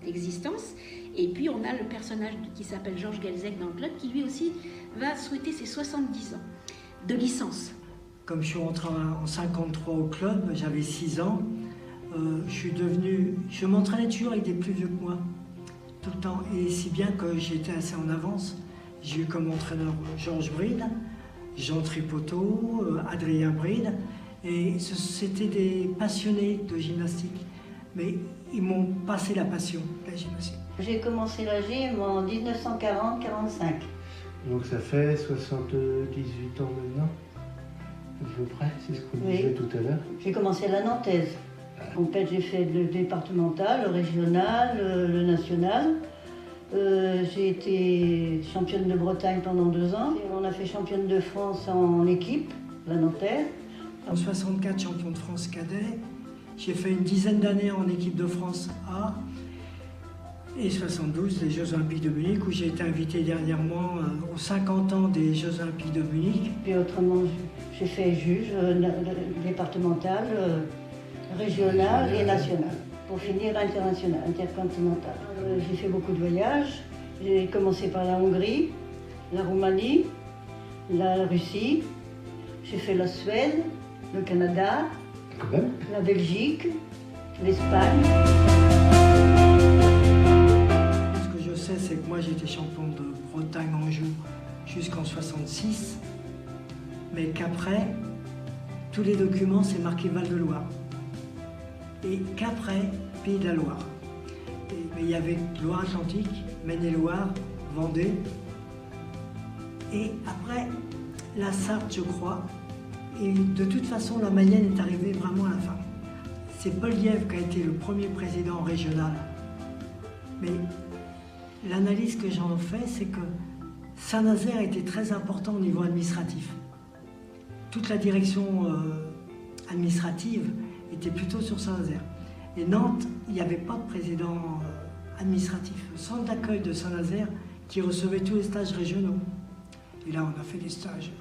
existence. Et puis on a le personnage qui s'appelle Georges Guelzec dans le club, qui lui aussi va souhaiter ses 70 ans de licence. Comme je suis rentré en 53 au club, j'avais 6 ans, je m'entraînais toujours avec des plus vieux que moi, tout le temps. Et si bien que j'étais assez en avance. J'ai eu comme entraîneur Georges Bride, Jean Tripoteau, Adrien Bride, et c'était des passionnés de gymnastique. Mais ils m'ont passé la passion de la gymnastique. J'ai commencé la gym en 1940-45. Donc ça fait 78 ans maintenant, à peu près, c'est ce qu'on disait tout à l'heure. J'ai commencé à la nantaise. En fait, j'ai fait le départemental, le régional, le national. J'ai été championne de Bretagne pendant 2 ans. On a fait championne de France en équipe, la nantaise. En 64, champion de France cadet. J'ai fait une dizaine d'années en équipe de France A. Et 72, les Jeux Olympiques de Munich, où j'ai été invité dernièrement aux 50 ans des Jeux Olympiques de Munich. Puis autrement, j'ai fait juge départemental, régional et national. Pour finir, international, intercontinental. J'ai fait beaucoup de voyages. J'ai commencé par la Hongrie, la Roumanie, la Russie. J'ai fait la Suède, le Canada, la Belgique, l'Espagne. Ce que je sais, c'est que moi j'étais champion de Bretagne en Anjou jusqu'en 66, mais qu'après, tous les documents, c'est marqué Val-de-Loire. Et qu'après, Pays de la Loire. Mais il y avait Loire-Atlantique, Maine-et-Loire, Vendée. Et après, la Sarthe, je crois. Et de toute façon, la Mayenne est arrivée vraiment à la fin. C'est Paul Dièvre qui a été le premier président régional. Mais l'analyse que j'en fais, c'est que Saint-Nazaire était très important au niveau administratif. Toute la direction administrative était plutôt sur Saint-Nazaire. Et Nantes, il n'y avait pas de président administratif. Le centre d'accueil de Saint-Nazaire qui recevait tous les stages régionaux. Et là, on a fait des stages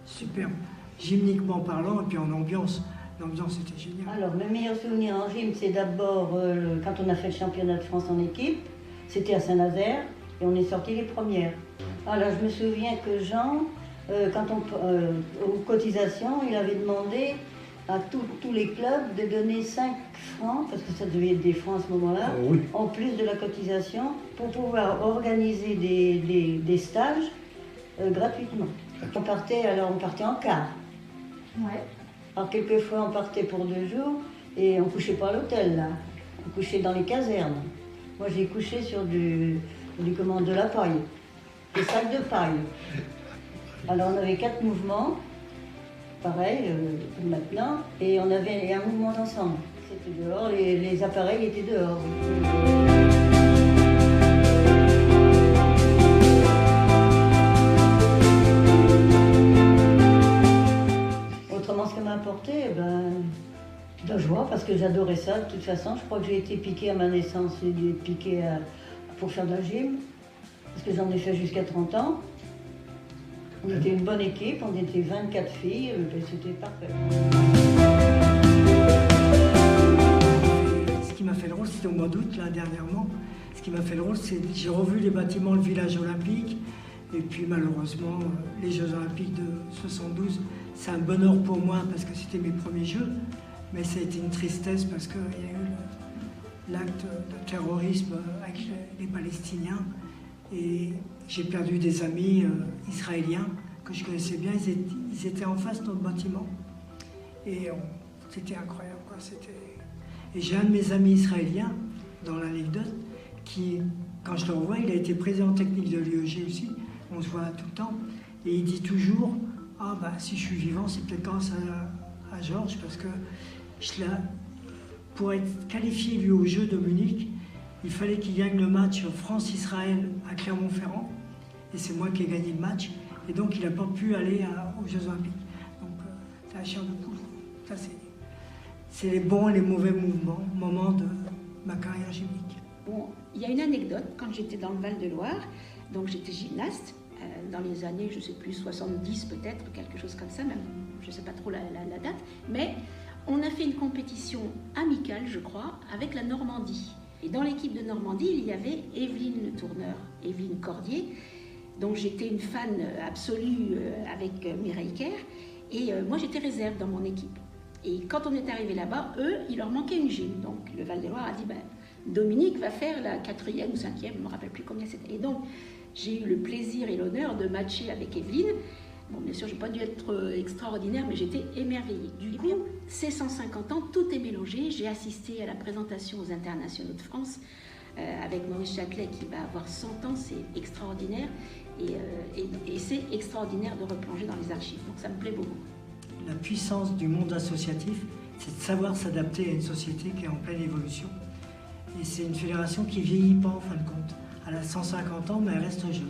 superbes, gymniquement parlant, et puis en ambiance. L'ambiance était géniale. Alors, mes meilleurs souvenirs en gym, c'est d'abord quand on a fait le championnat de France en équipe. C'était à Saint-Nazaire et on est sortis les premières. Alors, je me souviens que Jean, aux cotisations, il avait demandé à tous les clubs de donner 5 francs, parce que ça devait être des francs à ce moment-là, oui. En plus de la cotisation, pour pouvoir organiser des stages gratuitement. On partait en car. Ouais. Alors quelquefois on partait pour 2 jours et on couchait pas à l'hôtel là, on couchait dans les casernes. Moi j'ai couché sur de la paille, des sacs de paille. Alors on avait 4 mouvements, pareil comme maintenant, et on avait un mouvement d'ensemble. C'était dehors, les appareils étaient dehors. Autrement, ce que m'a apporté, de la joie, parce que j'adorais ça. De toute façon, je crois que j'ai été piquée à ma naissance, j'ai été piquée pour faire de la gym, parce que j'en ai fait jusqu'à 30 ans. On était une bonne équipe, on était 24 filles, c'était parfait. Ce qui m'a fait le rôle, c'était au mois d'août, là, dernièrement. Ce qui m'a fait le rôle, c'est que j'ai revu les bâtiments, le village olympique, et puis malheureusement, les Jeux Olympiques de 72, c'est un bonheur pour moi parce que c'était mes premiers Jeux, mais ça a été une tristesse parce qu'il y a eu l'acte de terrorisme avec les Palestiniens, et j'ai perdu des amis israéliens que je connaissais bien, ils étaient en face de notre bâtiment, et c'était incroyable, quoi. Et j'ai un de mes amis israéliens, dans l'anecdote, qui, quand je le revois, il a été président technique de l'UEG aussi, on se voit tout le temps, et il dit toujours, ah bah si je suis vivant, c'est peut-être grâce à Georges, parce que pour être qualifié lui aux Jeux de Munich, il fallait qu'il gagne le match France-Israël à Clermont-Ferrand, et c'est moi qui ai gagné le match, et donc il n'a pas pu aller aux Jeux Olympiques. Donc c'est la chair de poule. Ça, c'est les bons et les mauvais moments de ma carrière gymnique. Bon, il y a une anecdote, quand j'étais dans le Val-de-Loire, donc j'étais gymnaste, dans les années, je ne sais plus, 70 peut-être, quelque chose comme ça, même, je ne sais pas trop la date, mais on a fait une compétition amicale, je crois, avec la Normandie. Et dans l'équipe de Normandie, il y avait Evelyne Le Tourneur, Evelyne Cordier, dont j'étais une fan absolue avec Mireille Kerr. Et moi, j'étais réserve dans mon équipe. Et quand on est arrivé là-bas, eux, il leur manquait une gym. Donc le Val-de-Loire a dit, Dominique va faire la 4e ou 5e, je ne me rappelle plus combien c'était. Et donc, j'ai eu le plaisir et l'honneur de matcher avec Evelyne. Bon, bien sûr, je n'ai pas dû être extraordinaire, mais j'étais émerveillée. Du coup, c'est 150 ans, tout est mélangé. J'ai assisté à la présentation aux Internationaux de France avec Maurice Châtelet qui va avoir 100 ans, c'est extraordinaire. Et c'est extraordinaire de replonger dans les archives, donc ça me plaît beaucoup. La puissance du monde associatif, c'est de savoir s'adapter à une société qui est en pleine évolution. Et c'est une fédération qui ne vieillit pas en fin de compte. Elle a 150 ans, mais elle reste jeune.